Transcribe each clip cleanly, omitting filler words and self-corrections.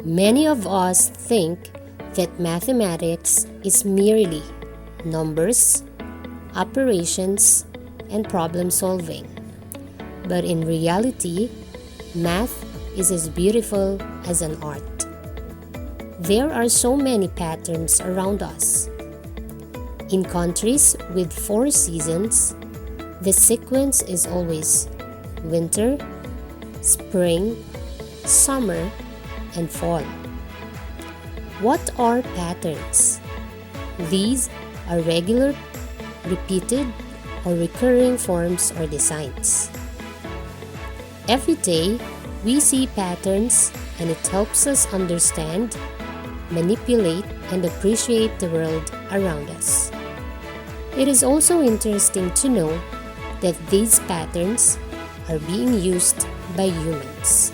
Many of us think that mathematics is merely numbers, operations, and problem solving. But in reality, math is as beautiful as an art. There are so many patterns around us. In countries with 4 seasons, the sequence is always winter, spring, summer, and fall. What are patterns? These are regular, repeated, or recurring forms or designs. Every day, we see patterns and it helps us understand, manipulate, and appreciate the world around us. It is also interesting to know that these patterns are being used by humans.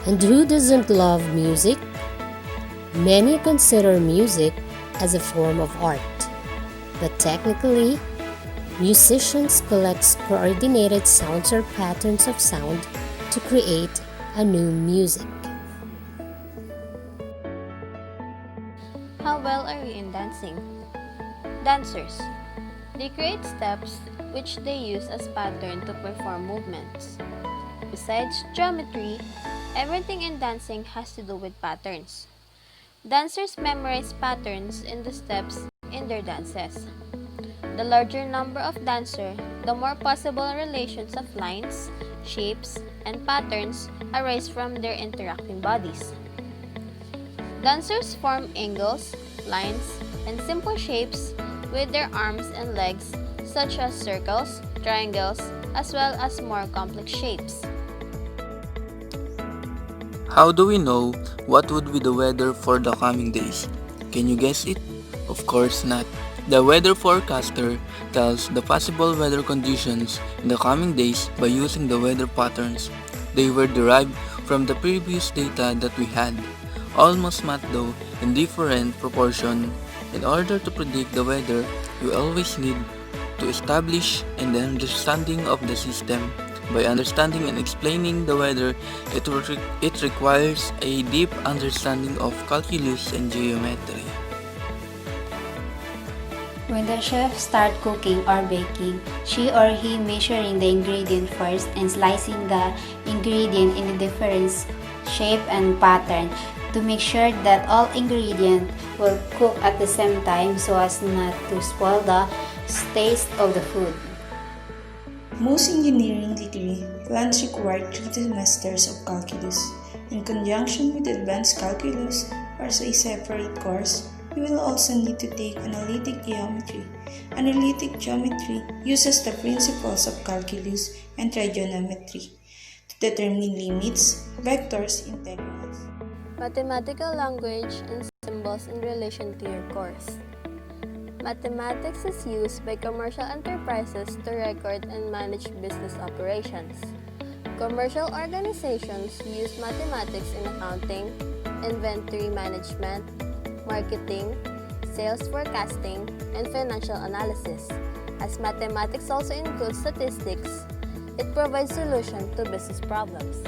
And who doesn't love music? Many consider music as a form of art, but technically, musicians collect coordinated sounds or patterns of sound to create a new music. How well are you in dancing? Dancers. They create steps which they use as pattern to perform movements. Besides geometry, everything in dancing has to do with patterns. Dancers memorize patterns in the steps in their dances. The larger number of dancers, the more possible relations of lines, shapes, and patterns arise from their interacting bodies. Dancers form angles, lines, and simple shapes with their arms and legs, such as circles, triangles, as well as more complex shapes. How do we know what would be the weather for the coming days? Can you guess it? Of course not. The weather forecaster tells the possible weather conditions in the coming days by using the weather patterns. They were derived from the previous data that we had. All must match though in different proportion. In order to predict the weather, you always need to establish an understanding of the system. By understanding and explaining the weather, it requires a deep understanding of calculus and geometry. When the chef starts cooking or baking, she or he measuring the ingredient first and slicing the ingredient in a different shape and pattern to make sure that all ingredients will cook at the same time so as not to spoil the taste of the food. Most engineering degree plans require 3 semesters of calculus. In conjunction with advanced calculus or as a separate course, you will also need to take analytic geometry. Analytic geometry uses the principles of calculus and trigonometry to determine limits, vectors, integrals. Mathematical language and symbols in relation to your course. Mathematics is used by commercial enterprises to record and manage business operations. Commercial organizations use mathematics in accounting, inventory management, marketing, sales forecasting, and financial analysis. As mathematics also includes statistics, it provides solutions to business problems.